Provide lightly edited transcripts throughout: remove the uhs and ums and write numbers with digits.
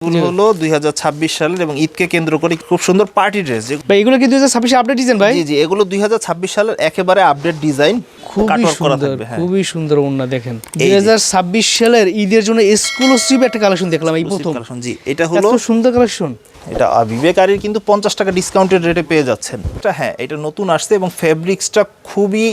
হলো 2026 সালের এবং ঈদকে কেন্দ্র করে খুব সুন্দর পার্টি ড্রেস। ভাই এগুলো কি 2026 আপডেট ডিজাইন ভাই? জি জি, এগুলো 2026 সালের একেবারে আপডেট ডিজাইন, খুবই সুন্দর, খুবই সুন্দর ওন্না দেখেন। 2026 সালের ঈদের জন্য এক্সক্লুসিভ একটা কালেকশন দেখলাম এই প্রথম। জি, এটা হলো এত সুন্দর কালেকশন। এটা বিবেকারির কিন্তু 50 টাকা ডিসকাউন্টেড রেটে পেয়ে যাচ্ছেন। এটা হ্যাঁ, এটা নতুন আসছে এবং ফেব্রিক্সটা খুবই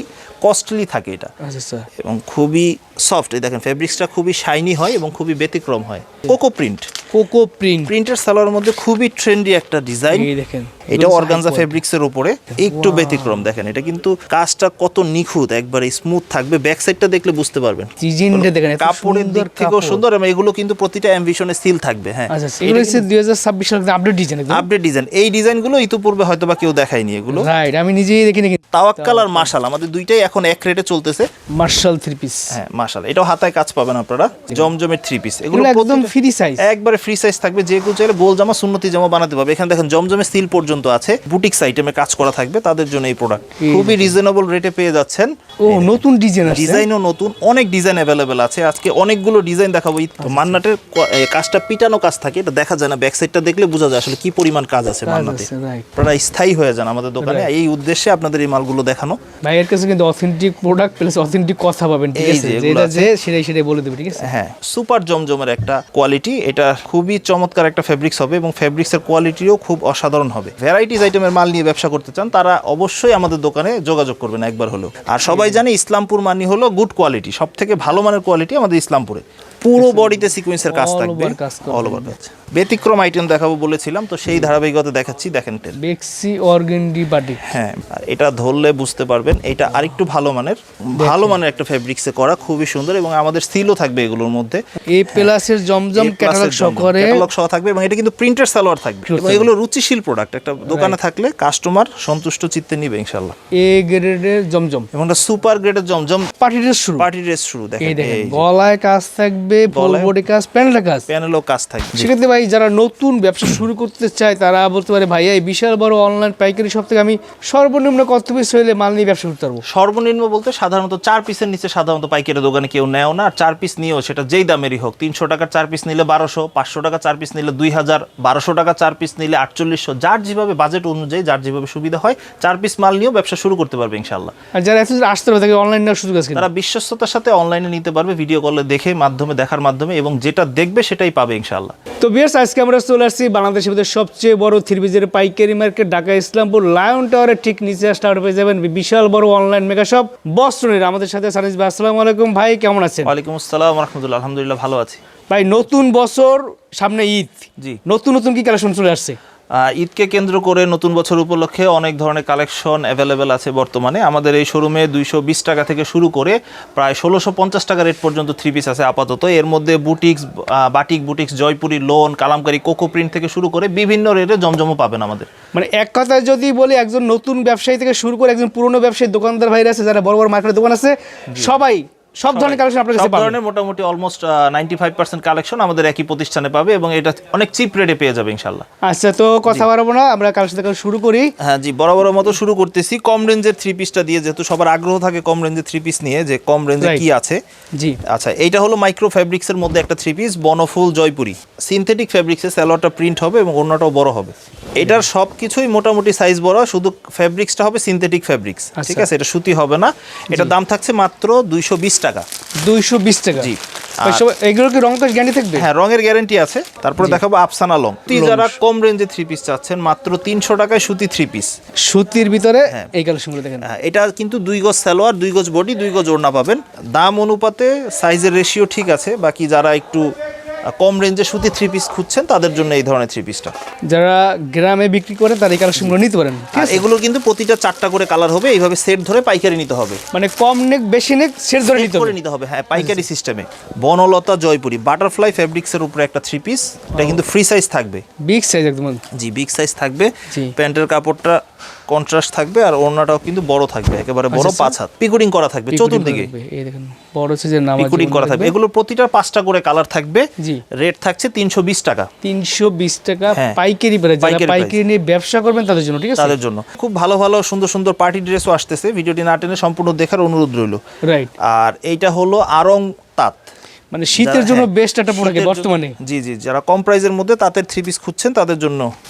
কস্টলি থাকে এটা। আচ্ছা স্যার। এবং খুবই সফট। এই দেখেন ফেব্রিক্সটা খুবই শাইনি হয় এবং খুবই ব্যতিক্রম হয়। কোকো প্রিন্ট, কোকো প্রিন্ট, প্রিন্টের সালোয়ারের মধ্যে খুবই ট্রেন্ডি একটা ডিজাইন। এই দেখেন এটা অর্গানজা ফেব্রিক্সের উপরে একটু ব্যতিক্রম। দেখেন এটা কিন্তু কাজটা কত নিখুঁত, একবারে স্মুথ থাকবে। ব্যাক সাইডটা দেখলে বুঝতে পারবেন। ডিজাইনটা দেখেন, কাপড়ের দিক থেকেও সুন্দর এবং এগুলো কিন্তু প্রতিটা অ্যাম্বিশনে সিল থাকবে। হ্যাঁ, আচ্ছা এগুলো হচ্ছে 2026 সালের আপডেট ডিজাইন। Update design. এই ডিজাইনগুলো ইতিপূর্বে হয়তোবা কেউ দেখায়নি এগুলো। রাইট, আমি নিজেই দেখিনি। তাওয়াক্কাল আর মাশাল আমাদের দুইটাই এখন এক রেটে চলতেছে। Marshall three piece. হ্যাঁ মাশাল, এটাও হাতায় কাজ পাবেন আপনারা। জমজমের থ্রি পিস, এগুলো একদম ফ্রি সাইজ, একবারে ফ্রি সাইজ থাকবে। যে কেউ চাইলে গোল জামা, সুন্নতি জামা বানাতে পারবে। এখানে দেখেন জমজমের সিল পর্যন্ত আছে। বুটিক্স আইটেমে কাজ করা থাকবে তাদের জন্য এই প্রোডাক্ট। খুবই রিজনেবল রেটে পেয়ে যাচ্ছেন। ও নতুন ডিজাইন আছে, ডিজাইনও নতুন, অনেক ডিজাইন অ্যাভেলেবেল আছে। আজকে অনেকগুলো ডিজাইন দেখাবো। মান্নাটের কাজটা পিটানো কাজ থাকে, এটা দেখা যায় না। ব্যাক সাইডটা দেখলে বোঝা যায় আসলে কি পরিমাণ কাজ আছে মান্নাতে। আপনারা স্থায়ী হয়ে যান আমাদের দোকানে। এই উদ্দেশ্যে আপনাদের এই মালগুলো দেখানো। ভাইয়ের কাছে কিন্তু অথেন্টিক প্রোডাক্ট প্লাস অথেন্টিক কথা পাবেন, ঠিক আছে? যেটা যে সেটাই বলে দেবে, ঠিক আছে? হ্যাঁ, সুপার জমজমের একটা কোয়ালিটি। এটা খুবই চমৎকার একটা ফেব্রিক্স হবে এবং ফেব্রিক্সের কোয়ালিটিও খুব অসাধারণ হবে। ভ্যারাইটিস আইটেমের মাল নিয়ে ব্যবসা করতে চান তারা অবশ্যই আমাদের দোকানে যোগাযোগ করবেন একবার হলো। আর সবাই জানে ইসলামপুর মানি হলো গুড কোয়ালিটি, সব থেকে ভালো মানের কোয়ালিটি আমাদের ইসলামপুরে। পুরো বডিতে সিকোয়েন্সের কাজ থাকবে, অল ওভার কাজ। ব্যতিক্রম আইটেম দেখাবো বলেছিলাম, তো সেই ধারাবাহিকতা দেখাচ্ছি। দেখেন বেক্সি অর্গানডি বাটিক। হ্যাঁ, এটা ধরলে বুঝতে পারবেন এটা আরেকটু ভালো মানের একটা ফেব্রিক্সে করা, খুবই সুন্দর। এবং আমাদের সিলও থাকবে এগুলোর মধ্যে। এ প্লাসের জমজম ক্যাটালগ সহ থাকবে এবং এটা কিন্তু প্রিন্টের সালোয়ার থাকবে। এবং এগুলো রুচিশীল প্রোডাক্ট, একটা দোকানে থাকলে কাস্টমার সন্তুষ্ট চিত্তে নিবে ইনশাআল্লাহ। এ গ্রেডের জমজম এবং সুপার গ্রেডের জমজম পার্টি ড্রেস শুরু। দেখেন গলায় কাজ থাকবে, ফুল বডি কাজ, প্যানেলও কাজ থাকবে। সেক্ষেত্রে ভাই যারা নতুন ব্যবসা শুরু করতে চায় তারা বলতে পারে ভাইয়া এই বিশাল বড় অনলাইন পাইকারি শপ থেকে আমি সর্বনিম্ন কত পিস হইলে মাল নিয়ে ব্যবসা করতে পারবো? সর্বনিম্ন বলতে সাধারণত 4 পিসের নিচে সাধারণত পাইকারি দোকানে কেউ নেও না। আর 4 পিস নিয়েও সেটা যেই দামেরই হোক, 300 টাকার 4 পিস নিলে 1200, 500 টাকা 4 পিস নিলে 2000, 1200 টাকা 4 পিস নিলে 4800। যার যেভাবে বাজেট অনুযায়ী, যার যেভাবে সুবিধা হয়, 4 পিস মাল নিয়েও ব্যবসা শুরু করতে পারবে ইনশাআল্লাহ। আর যারা আসতে পারে তাকে অনলাইন নেওয়ার সুযোগ আছে, তারা বিশ্বস্ততার সাথে অনলাইনে নিতে পারবে, ভিডিও কলে দেখার মাধ্যমে এবং যেটা দেখবে সেটাই পাবে ইনশাআল্লাহ। তো ভিউয়ার্স, আজকে আমরা চলে আসছি বাংলাদেশের মধ্যে সবচেয়ে বড় থ্রি পিসের পাইকারি মার্কেট ঢাকা ইসলামপুর লায়ন টাওয়ারের ঠিক নিচে স্টার্ট পেয়ে যাবেন বিশাল বড় অনলাইন মেগা শপ বস্ত্রনীর। আমাদের সাথে সানিস ভাই। আসসালামু আলাইকুম ভাই, কেমন আছেন? ওয়ালাইকুম আসসালাম ওয়া রাহমাতুল্লাহ। আলহামদুলিল্লাহ, ভালো আছি ভাই। নতুন বছর সামনে, ঈদ। জি, নতুন কি কালেকশন চলে আসছে? ঈদকে কেন্দ্র করে নতুন বছর উপলক্ষে অনেক ধরনের কালেকশন অ্যাভেলেবেল আছে বর্তমানে। আমাদের এই শোরুমে 220 টাকা থেকে শুরু করে প্রায় 1650 টাকা রেট পর্যন্ত থ্রি পিস আছে আপাতত। এর মধ্যে batik boutiques, Jaipuri, loan, Kalamkari, cocoa print থেকে শুরু করে বিভিন্ন রেটে জমজমও পাবেন আমাদের। মানে এক কথায় যদি বলি, একজন নতুন ব্যবসায়ী থেকে শুরু করে একজন পুরনো ব্যবসায়ী দোকানদার ভাইরা আছে, যারা বড় বড় মার্কেটের দোকান আছে, সব ধরনের কালেকশন আপনার কাছে পাবেন। সব ধরনের মোটামুটি অলমোস্ট 95% কালেকশন আমাদের একই প্রতিষ্ঠানে পাবে এবং এটা অনেক চিপ রেটে পেয়ে যাবে ইনশাআল্লাহ। আচ্ছা, তো কথা বাড়াবো না, আমরা কালেকশন থেকে শুরু করি। হ্যাঁ জি, বরাবর মতো শুরু করতেছি কম রেঞ্জের থ্রি পিসটা দিয়ে, যেহেতু সবার আগ্রহ থাকে কম রেঞ্জের থ্রি পিস নিয়ে, যে কম রেঞ্জে কি আছে। জি আচ্ছা, এইটা হলো মাইক্রো ফেব্রিক্সের মধ্যে একটা থ্রি পিস, বনফুল জয়পুরি। সিনথেটিক ফেব্রিক্সে সালোয়ারটা প্রিন্ট হবে এবং ওড়নাটাও বড় হবে। এটার সব কিছুই মোটামুটি সাইজ বড়, শুধু ফেব্রিক্সটা হবে সিনথেটিক ফেব্রিক্স, ঠিক আছে? এটা সুতি হবে না। এটার দাম থাকছে মাত্র 220 টাকা। 220 টাকা। জি। এগুলো কি রং কস গ্যারান্টি থাকবে? হ্যাঁ, রঙের গ্যারান্টি আছে। তারপরে দেখাবো আফসানা লং। যারা কম রেঞ্জে থ্রি পিস চাচ্ছেন, মাত্র 300 টাকায় সুতি থ্রি পিস। সুতির ভিতরে এই কালেকশনগুলো দেখেন। হ্যাঁ, এটা কিন্তু 2 গজ সালোয়ার, 2 গজ বডি, 2 গজ ওড়না পাবেন। দাম অনুপাতে সাইজের রেশিও ঠিক আছে। বাকি যারা একটু কম রেঞ্জে সুতি থ্রি পিস খুঁজছেন তাদের জন্য এই ধরনের থ্রি পিসটা। যারা গ্রামে বিক্রি করে তারা এই কালেকশনগুলো নিতে পারেন। এগুলো কিন্তু প্রতিটা 4টা করে কালার হবে, এইভাবে সেট ধরে পাইকারি নিতে হবে। মানে কম নেক বেশি নেক সেট ধরে নিতে হবে। হ্যাঁ, পাইকারি সিস্টেমে। বনলতা জয়পুরি বাটারফ্লাই ফেব্রিক্সের উপরে একটা থ্রি পিস। এটা কিন্তু ফ্রি সাইজ থাকবে, বিগ সাইজ একদম। জি, বিগ সাইজ থাকবে। প্যান্টের কাপড়টা কন্ট্রাস্ট থাকবে আর ওড়নাটাও কিন্তু বড় থাকবে, একেবারে বড় 5 হাত। পিকুডিং করা থাকবে চতুর্দিকে, এই দেখেন বড় সাইজের নামাজ পিকুডিং করা থাকবে। এগুলো প্রতিটা 5টা করে কালার থাকবে। জি, রেট থাকছে 320 টাকা। 320 টাকা পাইকারি প্রাইস। যারা পাইকারি নিয়ে ব্যবসা করবেন তাদের জন্য, ঠিক আছে? তাদের জন্য খুব ভালো ভালো সুন্দর সুন্দর পার্টি ড্রেসও আসতেছে। ভিডিওটি না টেনে সম্পূর্ণ দেখার অনুরোধ রইল। রাইট। আর এইটা হলো আরং তাঁত। মানে শীতের জন্য বেস্ট একটা প্রোডাক্ট শীতের বর্তমানে। জন্য- জি জি, যারা কম প্রাইসের মধ্যে তাদের 3 পিস খুঁজছেন তাদের জন্য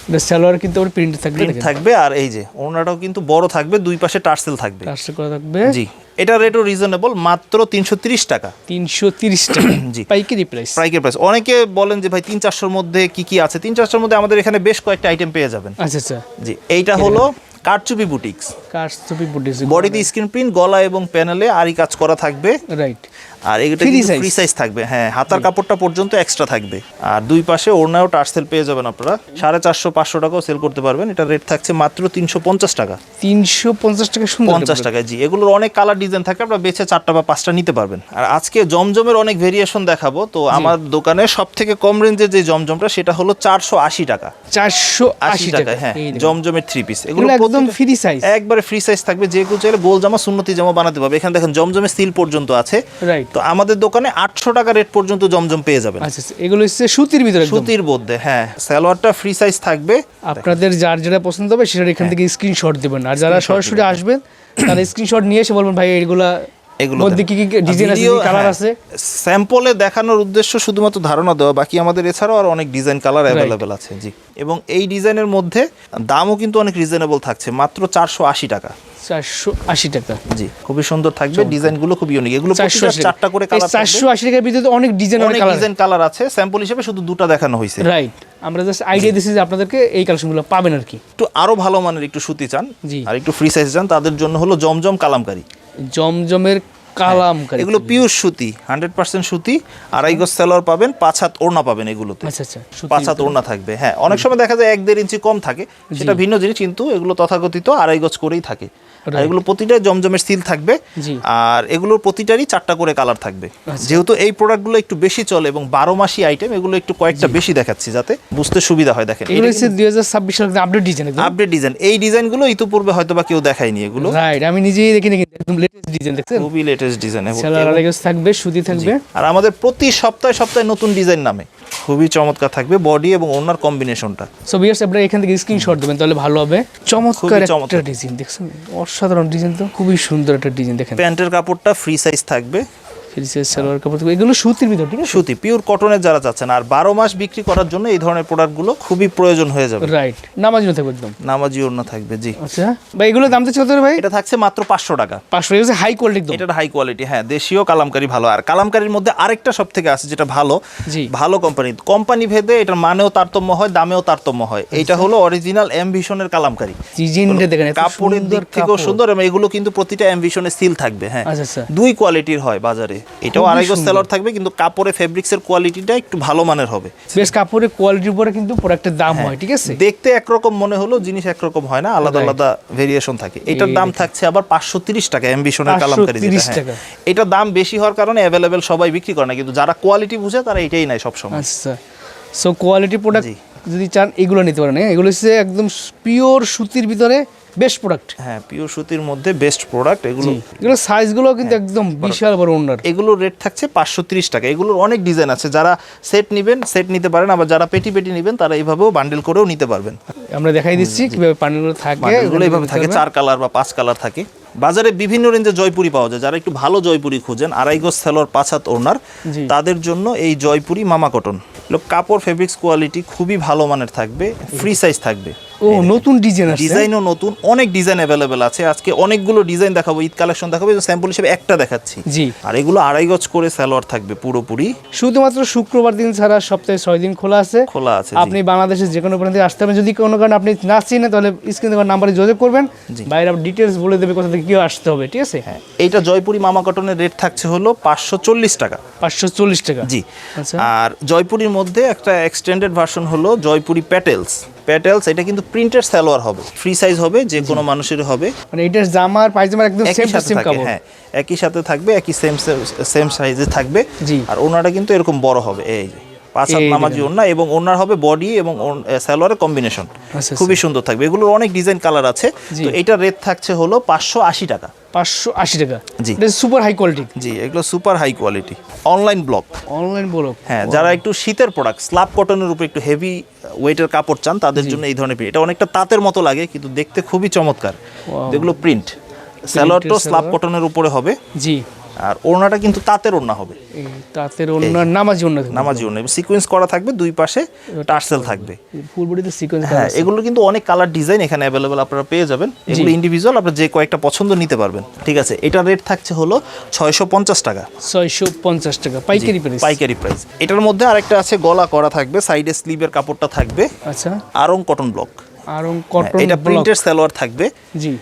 সালোয়ার কিন্তু ওর প্রিন্ট থাকবে, প্রিন্ট থাকবে। আর এই যে ওড়নাটাও কিন্তু বড় থাকবে, দুই পাশে টার্সেল থাকবে। টার্সেল করা থাকবে। জি, এটা রেটও রিজনেবল, মাত্র 330 টাকা। 330 টাকা জি। পাইকারি প্রাইস। পাইকারি প্রাইস। অনেকে বলেন যে ভাই 300-400 মধ্যে কি কি আছে? 300-400 মধ্যে আমাদের এখানে বেশ কয়েকটা আইটেম পেয়ে যাবেন। আচ্ছা আচ্ছা, জি, এইটা হলো কারচুপি বুটিক্স। কারচুপি বুটিক্স, বডিতে স্ক্রিন প্রিন্ট, গলা এবং প্যানেলে আরি কাজ করা থাকবে। রাইট। আর এটা Free কিন্তু size। ফ্রি সাইজ থাকবে। হ্যাঁ, হাতার কাপড়টা পর্যন্ত এক্সট্রা থাকবে। আর দুই পাশে ওড়নাও টার্সেল পেয়ে যাবেন আপনারা। 450-500 টাকাও সেল করতে পারবেন। এটা রেট থাকছে মাত্র 350 টাকা। 350 টাকা, সুন্দর 50 টাকা। জি, এগুলোর অনেক কালার ডিজাইন থাকে, আপনারা বেছে 4টা বা 5টা নিতে পারবেন। আর আজকে জমজমের অনেক ভেরিয়েশন দেখাবো। তো আমার দোকানে সব থেকে কম রেঞ্জের যে জমজমটা সেটা হলো 480 টাকা। 480 টাকা। হ্যাঁ, এই দেখুন। জমজমের 3 পিস। এগুলো একদম ফ্রি সাইজ, একবারে ফ্রি সাইজ থাকবে। যে কেউ চাইলে গোল জামা, সুন্নতি জামা বানাতে পারবে। এখানে দেখেন জমজমের সিল পর্যন্ত আছে। রাইট। তো আমাদের দোকানে 800 টাকা রেট পর্যন্ত জমজম পেয়ে যাবেন। আচ্ছা আচ্ছা, এগুলো হচ্ছে সুতির ভিতরে একদম। সুতির মধ্যে। হ্যাঁ, সালোয়ারটা ফ্রি সাইজ থাকবে। আপনাদের যার যেটা পছন্দ হবে সেটা এখান থেকে স্ক্রিনশট দিবেন। আর যারা সরাসরি আসবেন তারা স্ক্রিনশট নিয়ে এসে বলবেন ভাই এগুলা এগুলো মধ্যে কি কি ডিজাইন আছে, কি কালার আছে। স্যাম্পলে দেখানোর উদ্দেশ্য শুধুমাত্র ধারণা দেওয়া, বাকি আমাদের এছাড়াও আর অনেক ডিজাইন কালার অ্যাভেলেবেল আছে। জি, এবং এই ডিজাইনের মধ্যে দামও কিন্তু অনেক রিজনেবল থাকছে, মাত্র 480 টাকা। 480 টাকা। জি, খুবই সুন্দর থাকবে। ডিজাইনগুলো খুব ইউনিক। এগুলো প্রতিটা 4টা করে কালার থাকবে। 480 টাকার ভিতরে অনেক ডিজাইন, অনেক ডিজাইন কালার আছে। স্যাম্পল হিসেবে শুধু দুটো দেখানো হয়েছে। রাইট। আমরা জাস্ট আইডিয়া দিছি যে আপনাদেরকে এই কালেকশনগুলো পাবেন আর কি। একটু আরো ভালো মানের একটু সুতি চান, জি। আর একটু ফ্রি সাইজ চান, তাদের জন্য হলো জমজম কালামকারী। জমজমের কালামকারী, এগুলো পিওর সুতি, 100% সুতি। আড়াই গজ সালোয়ার পাবেন, 5 হাত ওড়না পাবেন এগুলোতে। আচ্ছা আচ্ছা, 5 হাত ওড়না থাকবে। হ্যাঁ, অনেক সময় দেখা যায় 1-1.5 ইঞ্চি কম থাকে, সেটা ভিন্ন জিনিস, কিন্তু এগুলো তথাকথিত আড়াই গজ করেই থাকে। আর এগুলো প্রতিটাই জমজমের সিল থাকবে। জি। আর এগুলোর প্রতিটারই 4টা করে কালার থাকবে। যেহেতু এই প্রোডাক্টগুলো একটু বেশি চলে এবং 12 মাসি আইটেম, এগুলো একটু কয়েকটা বেশি দেখাচ্ছি যাতে বুঝতে সুবিধা হয়। দেখেন, এগুলো হচ্ছে 2026 সালের আপডেট ডিজাইন একদম। Update design. এই ডিজাইনগুলো ইতিপূর্বে হয়তো বা কেউ দেখায়নি এগুলো। রাইট, আমি নিজেই দেখিনি, কিন্তু একদম লেটেস্ট ডিজাইন দেখছেন। খুবই লেটেস্ট ডিজাইন। সালোয়ার আড়াই গজ থাকবে, সুতি থাকবে। আর আমাদের প্রতি সপ্তাহে সপ্তাহে নতুন ডিজাইন নামে খুবই চমৎকার থাকবে বডি এবং ওনার কম্বিনেশনটা। সো ভিউয়ার্স, আপনারা এখান থেকে স্ক্রিনশট দিবেন তাহলে ভালো হবে। চমৎকার খুবই একটা চমৎকার। ডিজাইন দেখছেন, অসাধারণ ডিজাইন, তো খুবই সুন্দর একটা ডিজাইন। দেখেন প্যান্টের কাপড়টা ফ্রি সাইজ থাকবে, ফ্রি সাইজ সালোয়ার কাপড় থাকবে। এগুলো সুতির ভিতর, ঠিক আছে। সুতি পিওর কটনের যারা চাচ্ছেন। আর 12 মাস বিক্রি করার জন্য এই ধরনের প্রোডাক্টগুলো খুবই প্রয়োজন হয়ে যাবে। রাইট, নামাজিও থাকবে একদম। নামাজি ওড়না থাকবে। জি, আচ্ছা ভাই, এগুলো দাম তো কত ভাই? এটা থাকছে মাত্র 500 টাকা। 500 হচ্ছে হাই কোয়ালিটি একদম। এটা হাই কোয়ালিটি। হ্যাঁ, দেশীয় কালামকারী ভালো। আর কালামকারীর মধ্যে আরেকটা সব থেকে আছে যেটা ভালো, জি। ভালো কোম্পানি ভেদে এটার মানেও তারতম্য হয়, দামেও তারতম্য হয়। এইটা হলো অরিজিনাল এমভিশনের কালামকারী। ডিজাইনটা দেখেন, এত কাপড়ের দিক সুন্দর থেকেও কাপড়। সুন্দর, এবং এগুলো কিন্তু প্রতিটা এমভিশনের সিল থাকবে। হ্যাঁ, আচ্ছা আচ্ছা, দুই কোয়ালিটির হয় বাজারে। এটাও খুবই আড়াই গজ সুন্দর। সেলর থাকবে, কিন্তু কাপড়ে ফেব্রিক্সের কোয়ালিটিটা একটু ভালো মানের হবে। বেশ কাপড়ের কোয়ালিটির উপরে কিন্তু প্রোডাক্টের দাম হ্যাঁ, হয়, ঠিক আছে। দেখতে একরকম মনে হলো, জিনিস একরকম হয় না, আলাদা Right. আলাদা ভেরিয়েশন থাকে। এটার দাম থাকছে আবার 530 টাকা এমবিশনের কালামকারী যেটা। 530 হ্যাঁ, টাকা। এটার দাম বেশি হওয়ার কারণে অ্যাভেলেবেল সবাই বিক্রি করে না, কিন্তু যারা কোয়ালিটি বুঝে তারা এটাই নেয় সবসময়। আচ্ছা, সো কোয়ালিটি প্রোডাক্ট জি। যদি চান এগুলো নিতে পারেন। হ্যাঁ, এগুলো হচ্ছে একদম পিওর সুতির ভিতরে বেস্ট প্রোডাক্ট। হ্যাঁ, পিওর সুতির মধ্যে বেস্ট প্রোডাক্ট এগুলো। এগুলো সাইজগুলো কিন্তু একদম বিশাল বড় ওনার। এগুলোর রেট থাকছে 530 টাকা। এগুলোর অনেক ডিজাইন আছে, যারা সেট নেবেন সেট নিতে পারেন, আবার যারা পেটি পেটি নেবেন তারা এইভাবেও বান্ডেল করেও নিতে পারবেন। আমরা দেখাই দিচ্ছি কিভাবে পানিগুলো থাকে। এগুলো এইভাবে থাকে, 4 কালার বা 5 কালার থাকে। বাজারে বিভিন্ন রেঞ্জে জয়পুরি পাওয়া যায়। যারা একটু ভালো জয়পুরি খুঁজেন, আড়াই গজ সালোয়ার 5 হাত ওড়নার, জি। তাদের জন্য এই জয়পুরি মামা কটন। কাপড় ফেব্রিক্স কোয়ালিটি খুবই ভালো মানের থাকবে, ফ্রি সাইজ থাকবে। ও নতুন ডিজাইন আছে। ডিজাইনও নতুন, অনেক ডিজাইন অ্যাভেলেবেল আছে। আজকে অনেকগুলো ডিজাইন দেখাবো, ঈদ কালেকশন দেখাবো, স্যাম্পল হিসেবে একটা দেখাচ্ছি। জি। আর এগুলো আড়াই গজ করে সালোয়ার থাকবে পুরোপুরি। শুধুমাত্র শুক্রবার দিন ছাড়া সপ্তাহে 6 দিন খোলা আছে। খোলা আছে। জি। আপনি বাংলাদেশের যে কোনো প্রান্তে আসতে পারেন। যদি কোনো কারণে আপনি না চিনেন তাহলে স্ক্রিনে দেওয়া নাম্বারে যোগাযোগ করবেন, বাইরে ডিটেলস বলে দেবে কোথা থেকে কেউ আসতে হবে, ঠিক আছে। হ্যাঁ, এইটা জয়পুরি মামা কটনের রেট থাকছে হলো 540 টাকা। 540 টাকা। জি। আচ্ছা, আর জয়পুরির মধ্যে একটা এক্সটেন্ডেড ভার্সন হলো জয়পুরি প্যাটেলস। এটা কিন্তু প্রিন্টেড সালোয়ার হবে, ফ্রি সাইজ হবে, যে কোনো মানুষের হবে। মানে এটার জামার পায়জামার একদম সেম একই টু সাথে সেম থাকে। কাপড়। হ্যাঁ, একই সাথে থাকবে, একই সেম সাইজে থাকবে। জি। আর ওনাটা কিন্তু এরকম বড় হবে, এই যে 5 হাত এই নামাজি ওড়না, এবং ওনার হবে বডি এবং সালোয়ারের কম্বিনেশন। আচ্ছা, খুবই সুন্দর থাকবে। এগুলোর অনেক ডিজাইন কালার আছে। জি। তো এটার রেট থাকছে হলো 580 টাকা। 580 টাকা। জি। এটা সুপার হাই কোয়ালিটি। জি, এগুলো super high quality online block. Online বলো। হ্যাঁ, যারা একটু শীতের প্রোডাক্ট, স্ল্যাব কটনের উপর একটু হেভি ওয়েটের কাপড় চান, তাদের জন্য এই ধরনের প্রিন্ট। এটা অনেকটা তাঁতের মতো লাগে, কিন্তু দেখতে খুবই চমৎকার। Wow. এগুলো প্রিন্ট। সালোয়ারটা স্ল্যাব কটনের উপরে হবে। জি। আর ওড়নাটা কিন্তু তাঁতের ওড়না হবে, এই তাঁতের অন্য নামাজি অন্য থাকবে, নামাজি ওড়না, সিকোয়েন্স করা থাকবে, দুই পাশে টার্সেল থাকবে। ফুল বডিতে সিকোয়েন্স হ্যাঁ, এগুলো কিন্তু অনেক কালার ডিজাইন এখানে অ্যাভেলেবেল আপনারা পেয়ে যাবেন। এগুলো ইন্ডিভিজুয়াল, আপনারা যে কয়েকটা পছন্দ নিতে পারবেন। ঠিক আছে, এটা রেট থাকছে হলো 650 টাকা, 650 টাকা পাইকারি প্রাইস। পাইকারি প্রাইস। এটার মধ্যে আরেকটা আছে, গলা করা থাকবে, সাইডে স্লিভের কাপড়টা থাকবে, আচ্ছা, আরং কটন ব্লক, আর কটন এটা প্রিন্টেড সালোয়ার থাকবে। জি,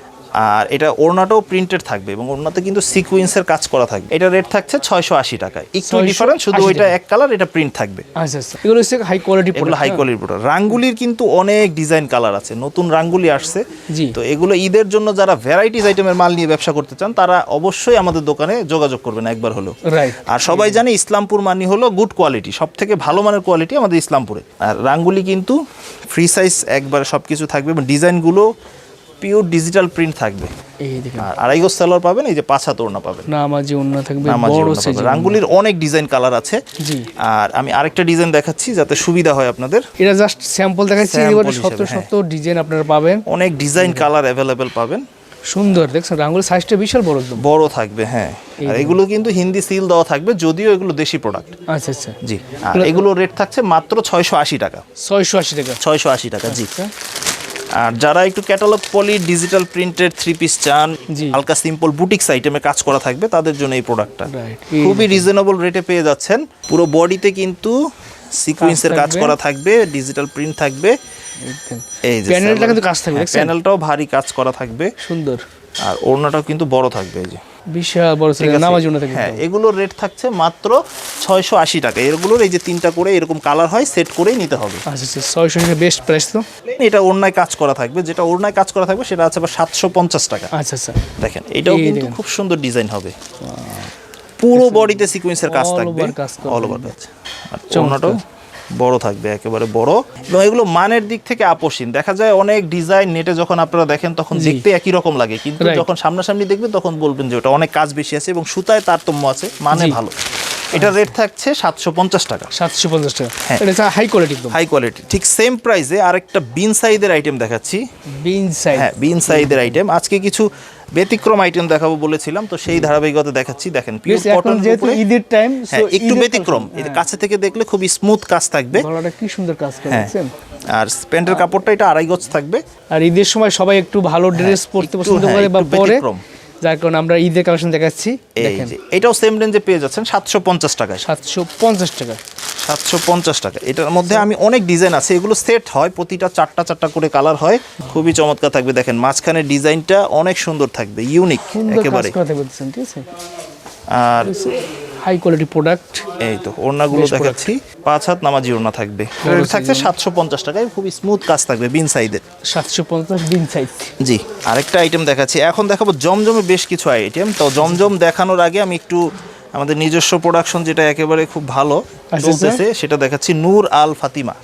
আর এটা ওড়নাটাও প্রিন্টেড থাকবে এবং ওড়নাতে কিন্তু সিকোয়েন্সের কাজ করা থাকবে। এটা রেট থাকছে 680 টাকা, একটু ডিফারেন্স, শুধু 680 ওইটা এক কালার, এটা প্রিন্ট থাকবে। আচ্ছা আচ্ছা, এগুলো হচ্ছে হাই কোয়ালিটি এগুলো প্রোডাক্ট। High quality product. রাঙ্গুলির কিন্তু অনেক ডিজাইন কালার আছে, নতুন রাঙ্গুলি আসছে। জি, তো এগুলো ঈদের জন্য যারা ভ্যারাইটিস আইটেমের মাল নিয়ে ব্যবসা করতে চান তারা অবশ্যই আমাদের দোকানে যোগাযোগ করবেন একবার হলো। রাইট। আর সবাই জানে ইসলামপুর মানি হলো গুড কোয়ালিটি, সব থেকে ভালো মানের কোয়ালিটি আমাদের ইসলামপুরে। আর রাঙ্গুলি কিন্তু ফ্রি সাইজ একবারে সব কিছু থাকবে এবং ডিজাইনগুলো পিওর ডিজিটাল প্রিন্ট থাকবে। এই দেখেন, আর আড়াই গজ সালোয়ার পাবেন, এই যে 5 হাত ওড়না পাবেন, নামাজি অন্য থাকবে, নামাজি বড় ওড়না সাইজ। পাবেন। রাঙ্গুলির অনেক ডিজাইন কালার আছে। জি, আর আমি আরেকটা ডিজাইন দেখাচ্ছি যাতে সুবিধা হয় আপনাদের। এটা জাস্ট স্যাম্পল দেখাচ্ছি, Sample এবারে হিসেবে, শত শত ডিজাইন আপনারা পাবেন। অনেক ডিজাইন কালার অ্যাভেলেবেল পাবেন, সুন্দর দেখছেন, রাঙ্গুলির সাইজটা বিশাল বড় একদম। বড় থাকবে। হ্যাঁ, আর এগুলো কিন্তু হিন্দি সিল দেওয়া থাকবে, যদিও এগুলো দেশি প্রোডাক্ট। আচ্ছা আচ্ছা, জি, আর এগুলো রেট থাকছে মাত্র 680 টাকা, 680 টাকা। 680 টাকা। জি, আচ্ছা, আর যারা একটু ক্যাটালগ পলি ডিজিটাল প্রিন্টেড 3 পিস চান, জি। হালকা সিম্পল বুটিক্স আইটেমে কাজ করা থাকবে, তাদের জন্য এই প্রোডাক্টটা রাইট। খুবই রিজনেবল রেটে পেয়ে যাচ্ছেন। পুরো বডিতে কিন্তু সিকোয়েন্সের কাজ থাকবে। করা থাকবে, ডিজিটাল প্রিন্ট থাকবে। এই যে প্যানেলটা কিন্তু কাজ থাকবে, দেখছেন? প্যানেলটাও ভারী কাজ করা থাকবে, সুন্দর, আর ওড়নাটাও কিন্তু বড় থাকবে। এই যে বিশাল বড় সাইজ, নামাজি অন্য থাকবে। হ্যাঁ, এগুলোর রেট থাকছে মাত্র 680 টাকা। এগুলোর এই যে 3টা করে এরকম কালার হয়, সেট করেই নিতে হবে। আচ্ছা আচ্ছা, 680 টাকা বেস্ট প্রাইস তো। এটা ওড়নায় কাজ করা থাকবে, যেটা ওড়নায় কাজ করা থাকবে সেটা আছে আবার 750 টাকা। আচ্ছা আচ্ছা, দেখেন, এটাও এই কিন্তু দেখেন। খুব সুন্দর ডিজাইন হবে, পুরো বডিতে সিকোয়েন্সের কাজ All থাকবে, over কাজ করা অল ওভার কাজ। আর চমৎকার। ওড়নাটাও বড় থাকবে, একেবারে বড়। এবং এগুলো মানের দিক থেকে আপসীন। দেখা যায় অনেক ডিজাইন নেটে যখন আপনারা দেখেন তখন জি। দেখতে একই রকম লাগে, কিন্তু Right. যখন সামনাসামনি দেখবেন তখন বলবেন যে ওটা অনেক কাজ বেশি আছে এবং সুতায় তারতম্য আছে, মানে জি। ভালো। এটা রেট থাকছে 750 টাকা, 750 টাকা। হ্যাঁ। এটা হাই কোয়ালিটি একদম, হাই কোয়ালিটি। ঠিক সেম প্রাইসে আরেকটা বিন সাইজের আইটেম দেখাচ্ছি। বিন সাইজ। হ্যাঁ, বিন সাইজের আইটেম। আজকে কিছু ব্যতিক্রম আইটেম দেখাবো বলেছিলাম, তো সেই ধারাবাহিকতা দেখাচ্ছি। দেখেন, পিওর এখন কটন যেহেতু ঈদের টাইম, হ্যাঁ, একটু ব্যতিক্রম। এর কাছে থেকে দেখলে খুব স্মুথ কাজ থাকবে। গলাটা কি সুন্দর কাজ করে, হ্যাঁ, দেখছেন? আর প্যান্টের কাপড়টা এটা আড়াই গজ থাকবে। আর ঈদের সময় সবাই একটু ভালো ড্রেস পরতে একটু, পছন্দ হ্যাঁ, করে বা একটু পরে, ব্যতিক্রম। যার কারণে আমরা ঈদের কালেকশন দেখাচ্ছি। এই দেখেন, যে এটাও সেম রেঞ্জে পেয়ে যাচ্ছেন 750 টাকায়। 750 টাকা। 750 টাকা। এটার মধ্যে আমি অনেক ডিজাইন আছে, এগুলো সেট হয়, প্রতিটা চারটা করে কালার হয়, খুবই চমৎকার থাকবে। দেখেন, মাঝখানের ডিজাইনটা অনেক সুন্দর থাকবে, ইউনিক সুন্দর কাজ একেবারে। করতে বলছেন, ঠিক আছে? আর হাই কোয়ালিটি প্রোডাক্ট। এই তো ওড়নাগুলো দেখাচ্ছি, 5 হাত নামাজি ওড়না থাকবে। এটা থাকছে 750 টাকায়, খুবই স্মুথ কাজ থাকবে, বিন সাইজের। 750 বিন সাইজ। জি, আরেকটা আইটেম দেখাচ্ছি। এখন দেখাবো জমজমে বেশ কিছু আইটেম। তো জমজম দেখানোর আগে আমি একটু আমাদের নিজস্ব প্রোডাকশন, যেটা একেবারে খুব ভালো চলতেছে, সেটা দেখাচ্ছি। নূর আল ফাতিমা,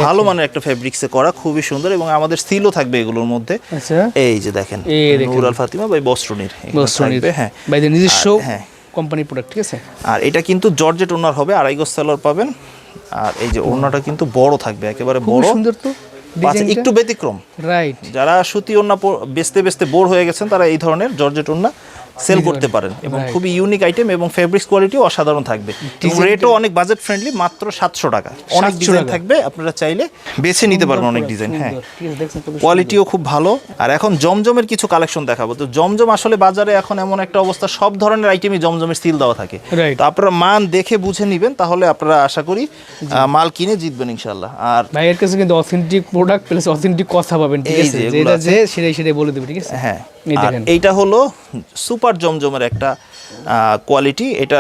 ভালো মানের একটা ফেব্রিক্সে করা, খুবই সুন্দর, এবং আমাদের সিলও থাকবে এগুলোর মধ্যে। আচ্ছা, এই যে দেখেন, এই দেখেন। নূর আল ফাতিমা বাই বস্ত্রনীর থাকবে। হ্যাঁ, বাইদের নিজস্ব হ্যাঁ, কোম্পানি প্রোডাক্ট, ঠিক আছে? আর এটা কিন্তু জর্জেট ওড়নার হবে, আড়াই গজ সালোয়ার পাবেন। আর এই যে ওড়নাটা কিন্তু বড় থাকবে, একেবারে খুব বড়, সুন্দর তো পাশে একটু ব্যতিক্রম। রাইট। যারা সুতি ওড়না বেচতে বেচতে বোর হয়ে গেছেন, তারা এই ধরনের জর্জেট ওড়না সেল করতে পারেন, এবং খুবই ইউনিক আইটেম, এবং ফেব্রিক্স কোয়ালিটিও অসাধারণ থাকবে। রেটও অনেক বাজেট ফ্রেন্ডলি, মাত্র 700 টাকা। অনেক ডিজাইন থাকবে, আপনারা চাইলে বেছে নিতে পারবেন অনেক ডিজাইন। হ্যাঁ, কোয়ালিটিও খুব ভালো। আর এখন জমজমের কিছু কালেকশন দেখাবো। তো জমজম আসলে বাজারে এখন এমন একটা অবস্থা, সব ধরনের আইটেমই জমজমের সিল দেওয়া থাকে। Right. তো আপনারা মান দেখে বুঝে নেবেন, তাহলে আপনারা আশা করি মাল কিনে জিতবেন ইনশাল্লাহ। আর ভাইয়ের কাছে কিন্তু অথেন্টিক প্রোডাক্ট প্লাস অথেন্টিক কথা পাবেন, ঠিক এই আছে? যে এগুলো যেটা আছে। যে সেটাই বলে দেবে, ঠিক আছে? হ্যাঁ, এই আর দেখেন, এইটা হলো সুপার জমজমের একটা কোয়ালিটি। এটা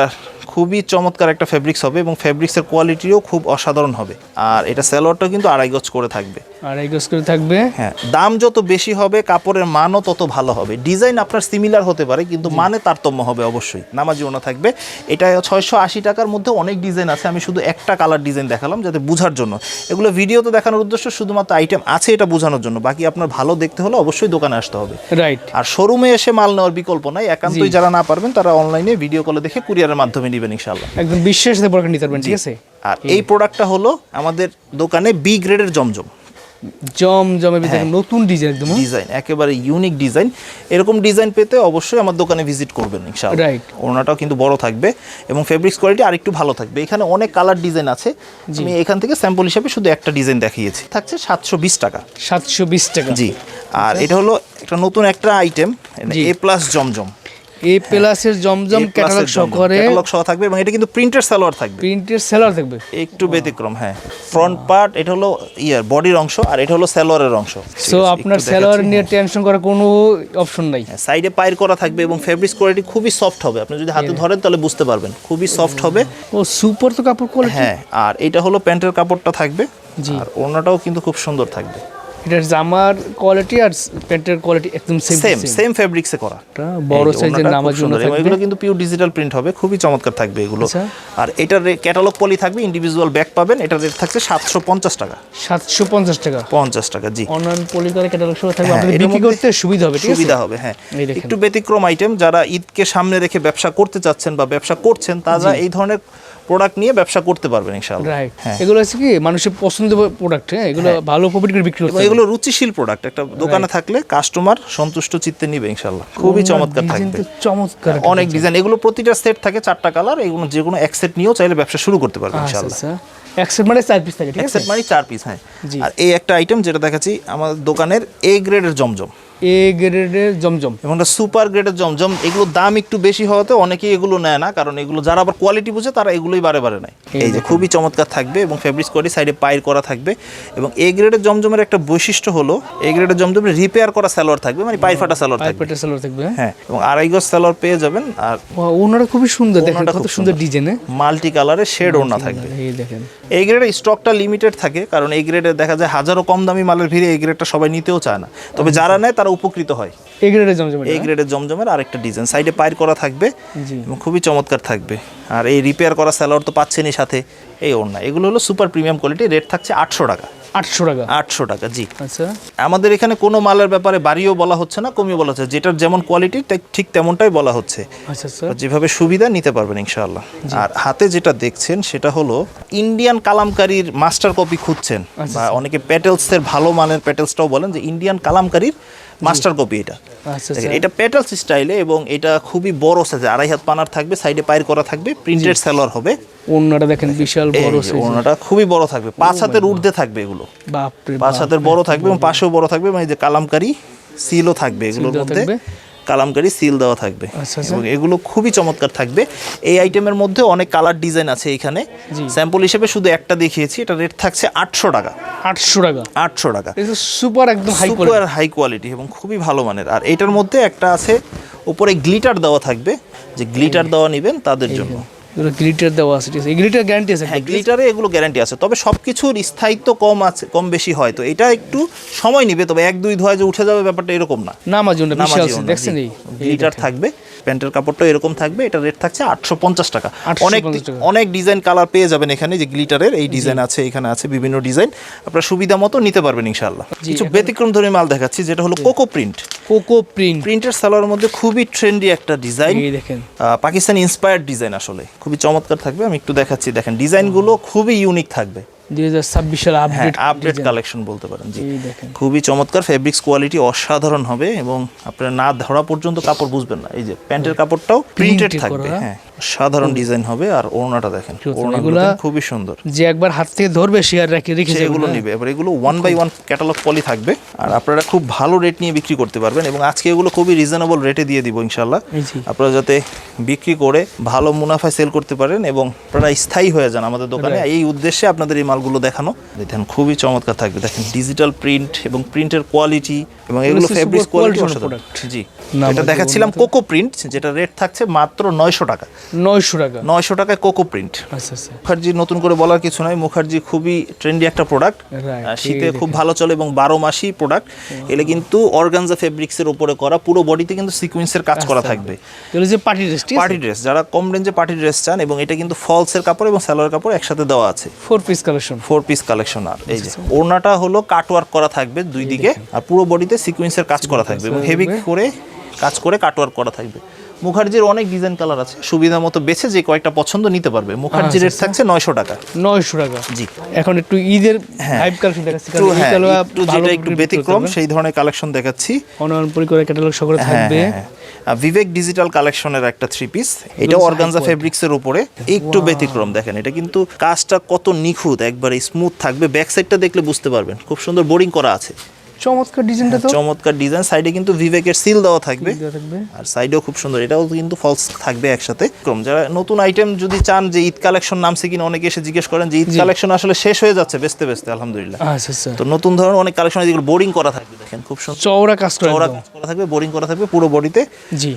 খুবই চমৎকার একটা ফেব্রিক্স হবে, এবং ফেব্রিক্সের কোয়ালিটিও খুব অসাধারণ হবে। আর এটা সালোয়ারটা কিন্তু আড়াই গজ করে থাকবে। আর এই গজ করে থাকবে। হ্যাঁ, দাম যত বেশি হবে কাপড়ের মানও তত ভালো হবে। ডিজাইন আপনার সিমিলার হতে পারে, কিন্তু মানে তারতম্য হবে অবশ্যই। নামাজি ওড়না থাকবে। এটা 680 টাকার মধ্যে অনেক ডিজাইন আছে, আমি শুধু একটা কালার ডিজাইন দেখালাম যাতে বোঝার জন্য। এগুলো ভিডিওতে দেখানোর উদ্দেশ্য শুধুমাত্র আইটেম আছে এটা বোঝানোর জন্য। বাকি আপনার ভালো দেখতে হলে অবশ্যই দোকানে আসতে হবে। রাইট। আর শোরুমে এসে মাল নেওয়ার বিকল্প নাই। একান্তই যারা না পারবেন তারা অনলাইনে ভিডিও কলে দেখে কুরিয়ারের মাধ্যমে নেবেন ইনশাআল্লাহ। একদম বিশ্বাসের প্রোডাক্ট নিতে পারবেন, ঠিক আছে? আর এই প্রোডাক্টটা হলো আমাদের দোকানে বি গ্রেডের জমজম। জমজমে দেখেন নতুন ডিজাইন একদম ডিজাইন একেবারে ইউনিক ডিজাইন। এরকম ডিজাইন পেতে অবশ্যই আমার দোকানে ভিজিট করবেন ইনশাআল্লাহ। রাইট। ওড়নাটাও কিন্তু বড় থাকবে এবং ফেব্রিক্স কোয়ালিটি আরেকটু ভালো থাকবে। এখানে অনেক কালার ডিজাইন আছে, আমি এখান থেকে স্যাম্পল হিসেবে শুধু একটা ডিজাইন দেখিয়েছি। থাকছে 720 টাকা। 720 টাকা। জি। আর এটা হলো একটা নতুন একটা আইটেম, এ প্লাস জমজম। এ প্লাসের জমজম ক্যাটালগ সহকারে, ক্যাটালগ সহ থাকবে এবং এটা কিন্তু প্রিন্টেড সালোয়ার থাকবে। প্রিন্টের সেলার থাকবে, একটু ব্যতিক্রম। হ্যাঁ, ফ্রন্ট পার্ট এটা হলো বডির অংশ আর এটা হলো সালোয়ারের অংশ। সো আপনার সেলার নিয়ে টেনশন করার কোনো অপশন নাই। সাইডে পায়ের করা থাকবে এবং ফেব্রিক্স কোয়ালিটি খুবই সফট হবে। আপনি যদি হাতে ধরেন তাহলে বুঝতে পারবেন, খুবই সফট হবে। ও সুপার তো কাপড় কোয়ালিটি। হ্যাঁ, আর এটা হলো প্যান্টের কাপড়টা থাকবে। জি। আর ওড়নাটাও কিন্তু খুব সুন্দর থাকবে। এটার জামার কোয়ালিটি আর প্যান্টের কোয়ালিটি একদম সেম ফেব্রিক্সে করা। বড় সাইজের নামার জন্য থাকবে। এগুলো কিন্তু পিওর ডিজিটাল প্রিন্ট হবে, খুবই চমৎকার থাকবে এগুলো। আচ্ছা। আর এটার ক্যাটালগ পলি থাকবে, ইন্ডিভিজুয়াল ব্যাগ পাবেন। এটার রেট থাকছে 750 টাকা। 750 টাকা। 50 টাকা, জি। অনলাইন পলি করে ক্যাটালগ সহ থাকবে, হ্যাঁ, আপনাদের এর বিক্রি মধ্যে করতে সুবিধা হবে, ঠিক আছে? সুবিধা হবে, হ্যাঁ। এই দেখেন। একটু ব্যতিক্রম আইটেম, যারা ঈদকে সামনে রেখে ব্যবসা করতে চাচ্ছেন বা ব্যবসা করছেন, তারা এই ধরনের প্রোডাক্ট নিয়ে ব্যবসা করতে পারবেন ইনশাআল্লাহ। রাইট। হ্যাঁ। এগুলো হচ্ছে কি মানুষের পছন্দের প্রোডাক্ট, হ্যাঁ, এগুলো ভালো প্রফিট করে বিক্রি করতে এবং এগুলো রুচিশীল প্রোডাক্ট। একটা দোকানে থাকলে কাস্টমার সন্তুষ্ট চিত্তে নিবে ইনশাআল্লাহ। খুবই চমৎকার থাকবে, চমৎকার অনেক ডিজাইন। এগুলো প্রতিটা সেট থাকে 4টা কালার। এগুলো যে কোনো এক সেট নিয়েও চাইলে ব্যবসা শুরু করতে পারবেন ইনশাআল্লাহ। আচ্ছা, একসেট মানে 4 পিস থাকে, ঠিক এক আছে? সেট মানে 4 পিস, হ্যাঁ। জি। আর এই একটা আইটেম যেটা দেখাচ্ছি, আমাদের দোকানের এ গ্রেডের জমজম এ গ্রেডের জমজম এবং সুপার গ্রেডের জমজম। এগুলোর দাম একটু বেশি হওয়াতে অনেকেই এগুলো নেয় না, কারণ এগুলো যারা আবার কোয়ালিটি বুঝে তারা এগুলোই বারে বারে নেয়। এই যে খুবই চমৎকার থাকবে এবং ফেব্রিক্স কোয়ালিটি সাইডে পায়ের করা থাকবে। এবং এ গ্রেডের জমজমের একটা বৈশিষ্ট্য হলো, এ গ্রেডের জমজমের রিপেয়ার করা সালোয়ার থাকবে, মানে পায়ের ফাটা সালোয়ার থাকবে। পাইপেটের সেলার থাকবে, হ্যাঁ, এবং আড়াই গজ সালোয়ার পেয়ে যাবেন। আর ওনাটা খুবই সুন্দর, দেখেন ওড়নাটা কত খুব সুন্দর সুন্দর। ডিজাইনে মাল্টি কালারের শেড ওড়না থাকবে। এই দেখেন, এই গ্রেডের স্টকটা লিমিটেড থাকে, কারণ এই গ্রেডে দেখা যায় হাজারো কম দামি মালের ভিড়ে এই গ্রেডটা সবাই নিতেও চায় না, তবে যারা নেয় তারা উপকৃত হয়। এ গ্রেডের জমজম, এই গ্রেডের জমজমের আরেকটা ডিজাইন সাইডে পায়ের করা থাকবে জি। এবং খুবই চমৎকার থাকবে। আর এই রিপেয়ার করা সালোয়ার তো পাচ্ছেনই সাথে এই ওড়না। এগুলো হলো সুপার প্রিমিয়াম কোয়ালিটি, রেট থাকছে 800 টাকা। 800 টাকা। 800 টাকা, জি। আচ্ছা, আমাদের এখানে কোনো মালের ব্যাপারে বাড়িও বলা হচ্ছে না, কমিও বলা হচ্ছে, যেটার যেমন কোয়ালিটি ঠিক তেমনটাই বলা হচ্ছে। আচ্ছা, যেভাবে সুবিধা নিতে পারবেন ইনশাআল্লাহ। আর হাতে যেটা দেখছেন সেটা হলো ইন্ডিয়ান কালামকারীর মাস্টার কপি খুঁজছেন, বা অনেকে প্যাটেলসের ভালো মানের প্যাটেলসটাও বলেন, যে ইন্ডিয়ান কালামকারীর মাস্টার কপি এটা। আচ্ছা, দেখেন, এটা পেটালস স্টাইলে এবং এটা খুবই বড় সাইজে, 2.5 হাত পানার থাকবে, সাইডে পায়ের করা থাকবে, প্রিন্টেড সালোয়ার হবে। ওড়নাটা দেখেন বিশাল বড় সাইজ, ওড়নাটা খুবই বড় থাকবে, 5 হাতের ঊর্ধ্বে থাকবে এগুলো। বাপ রে 5 হাতের বড় থাকবে এবং পাশেও বড় থাকবে, মানে যে কালামকারী সিলও থাকবে এগুলোর দেওয়া মধ্যে, থাকবে। কালামকারী সিল দেওয়া থাকবে। আচ্ছা, এবং এগুলো খুবই চমৎকার থাকবে। এই আইটেমের মধ্যে অনেক কালার ডিজাইন আছে এখানে, স্যাম্পল হিসেবে শুধু একটা দেখিয়েছি। এটা রেট থাকছে 800 টাকা। 800 টাকা। 800 টাকা, এটা সুপার একদম high quality, super high quality এবং খুবই ভালো মানের। আর এটার মধ্যে একটা আছে উপরে গ্লিটার দেওয়া থাকবে, যে গ্লিটার দেওয়া নেবেন তাদের জন্য। এগুলো গ্লিটার দেওয়া আছে, ঠিক আছে? এই গ্লিটার গ্যারান্টি আছে? হ্যাঁ, গ্লিটারে এগুলো গ্যারান্টি আছে, তবে সবকিছুর স্থায়িত্ব কম আছে, কম বেশি হয়, তো এটা একটু সময় নেবে। তবে 1-2 ধোয়া যে উঠে যাবে ব্যাপারটা এরকম না। নামার জন্য বিশাল নামাজিও আছে, না, দেখছেন? জি। এই গ্লিটার থাকবে, প্যান্টের কাপড়টা এরকম থাকবে। এটা রেট থাকছে 850 টাকা। 850 টাকা। অনেক ডিজাইন কালার পেয়ে যাবেন এখানে, যে গ্লিটারের এই ডিজাইন আছে, এখানে আছে বিভিন্ন ডিজাইন, আপনার সুবিধা মতো নিতে পারবেন ইনশাআল্লাহ। কিছু ব্যতিক্রম ধরে মাল দেখাচ্ছি, যেটা হলো কোকো প্রিন্ট। কোকো প্রিন্ট, প্রিন্টের সালোয়ারের মধ্যে খুবই ট্রেন্ডি একটা ডিজাইন, এই দেখেন পাকিস্তানি ইন্সপায়ার্ড ডিজাইন, আসলে খুবই চমৎকার থাকবে। আমি একটু দেখাচ্ছি, দেখেন ডিজাইনগুলো খুবই ইউনিক থাকবে। 2026 সালে আপডেট কালেকশন বলতে পারেন, জি। এই দেখেন খুবই চমৎকার, ফেব্রিক্স কোয়ালিটি অসাধারণ হবে এবং আপনারা না ধরা পর্যন্ত কাপড় বুঝবেন না। এই যে প্যান্টের কাপড়টাও প্রিন্টেড থাকবে, হ্যাঁ, সাধারণ ডিজাইন হবে। আর ওড়নাটা দেখেন, ওড়নাগুলো খুবই সুন্দর, যে একবার হাত থেকে ধরবে সে আর রেখে এগুলো নিবে। এবার এগুলো 1/1 ক্যাটালগ পলি থাকবে, আর আপনারা খুব ভালো রেট নিয়ে বিক্রি করতে পারবেন। এবং আজকে এগুলো খুবই রিজনেবল রেটে দিয়ে দিব ইনশাআল্লাহ, আপনারা যাতে বিক্রি করে ভালো মুনাফায় সেল করতে পারেন এবং আপনারা স্থায়ী হয়ে যান আমাদের দোকানে। এই উদ্দেশ্যে আপনাদের এই মালগুলো দেখানো। দেখেন খুবই চমৎকার থাকবে, দেখেন ডিজিটাল প্রিন্ট এবং প্রিন্টের কোয়ালিটি এবং এগুলো ফেব্রিক্স কোয়ালিটি অসাধারণ, জি। এটা দেখাচ্ছিলাম কোকো প্রিন্ট, যেটা রেট থাকছে মাত্র 900 টাকা। 900 টাকা, 900 টাকায় কোকো প্রিন্ট। আচ্ছা আচ্ছা। মুখার্জি নতুন করে বলার কিছু নাই, মুখার্জি খুবই ট্রেন্ডি একটা প্রোডাক্ট, শীতে খুব ভালো চলে এবং 12 মাসই প্রোডাক্ট। এলে কিন্তু অর্গানজা ফেব্রিক্সের উপরে করা, পুরো বডিতে কিন্তু সিকোয়েন্সের কাজ করা থাকবে। এগুলো যে পার্টি ড্রেস, পার্টি ড্রেস, যারা কম রেঞ্জে পার্টি ড্রেস চান, এবং এটা কিন্তু ফলসের কাপড় এবং সালোয়ার কাপড় একসাথে দেওয়া আছে। 4 পিস কালেকশন, 4 পিস কালেকশন। আর এই যে ওড়নাটা হলো কাটওয়ার্ক করা থাকবে দুই দিকে, আর পুরো বডিতে সিকোয়েন্সের কাজ করা থাকবে এবং হেভি করে কাজ করে কাটওয়ার্ক করা থাকবে। মুখার্জির অনেক ডিজাইন কালার আছে, সুবিধা মতো বেছে যে কয়েকটা পছন্দ নিতে পারবে। মুখার্জির রেট থাকছে 900 টাকা। 900 টাকা। জি, এখন একটু ঈদের ভাইব কালেকশন দেখাচ্ছি, কারণ এই কালো যেটা একটু ব্যতিক্রম সেই ধরনের কালেকশন দেখাচ্ছি। অনলাইন করে ক্যাটালগ সহ থাকবে। বিবেক ডিজিটাল কালেকশনের একটা 3 পিস, এটা অর্গানজা ফেব্রিক্সের উপরে, একটু ব্যতিক্রম। দেখেন এটা কিন্তু কাজটা কত নিখুঁত, একবারে স্মুথ থাকবে। ব্যাক সাইডটা দেখলে বুঝতে পারবেন, খুব সুন্দর বোরিং করা আছে। চমৎকার ডিজাইনটা তো, চমৎকার ডিজাইন। সাইডে কিন্তু বিবেকের সিল দেওয়া থাকবে, আর সাইডেও খুব সুন্দর, এটাও কিন্তু ফলস থাকবে একসাথে। যারা নতুন আইটেম যদি চান, যে ঈদ কালেকশন নামছে কিনা অনেকে এসে জিজ্ঞেস করেন, যে ঈদ কালেকশন আসলে শেষ হয়ে যাচ্ছে বেচতে বেচতে, আলহামদুলিল্লাহ। আচ্ছা। তো নতুন ধরনের অনেক কালেকশন, যেগুলো বোরিং করা থাকবে, দেখেন খুব সুন্দর চওড়া কাজ করা থাকবে, বোরিং করা থাকবে পুরো বডিতে। জি,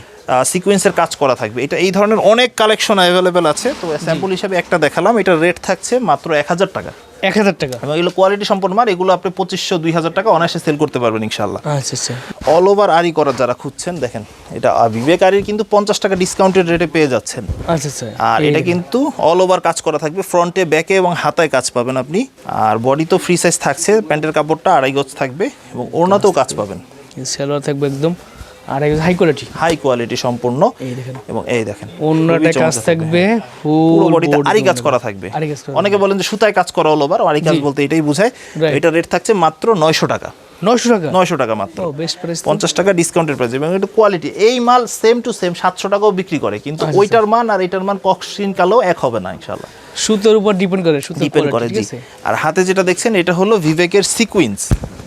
সিকোয়েন্সের কাজ করা থাকবে। এটা এই ধরনের অনেক কালেকশন অ্যাভেলেবেল আছে। তো স্যাম্পল হিসেবে একটা দেখালাম। এটা রেট থাকছে মাত্র 1000 টাকা। 1000 টাকা। এবং এগুলো কোয়ালিটি সম্পন্ন মাল, এগুলো আপনি 2500-2000 টাকা অনায়াসে সেল করতে পারবেন ইনশাআল্লাহ। আচ্ছা। অল ওভার আরি করার যারা খুঁজছেন, দেখেন এটা বিবেক আরির কিন্তু 50 টাকা ডিসকাউন্টেড রেটে পেয়ে যাচ্ছেন। আচ্ছা। আর এটা কিন্তু অল ওভার কাজ করা থাকবে, ফ্রন্টে, ব্যাকে এবং হাতায় কাজ পাবেন আপনি। আর বডি তো ফ্রি সাইজ থাকছে, প্যান্টের কাপড়টা 2.5 গজ থাকবে এবং ওড়নাতেও কাজ পাবেন। সালোয়ার থাকবে একদম আর হাই কোয়ালিটি সম্পূর্ণ। এবং এই দেখেন অন্যটা কাজ থাকবে, পুরো বডিতে আরি কাজ করা থাকবে। অনেকে বলেন যে সুতায় কাজ করা অল ওভার, আরি কাজ বলতে এটাই বোঝায়। এটা রেট থাকছে মাত্র 900 টাকা। 900 টাকা মাত্র। বেস্ট প্রাইস, 50 টাকা ডিসকাউন্টের প্রাইস। এবং এটা কোয়ালিটি, এই মাল সেম টু সেম 700 টাকাও বিক্রি করে, কিন্তু ওইটার মান আর এটার মান কখনো কালো এক হবে না ইনশাআল্লাহ। সুতোর উপর ডিপেন্ড করে জি। আর হাতে যেটা দেখছেন, এটা হলো বিবেকের সিকোয়েন্স।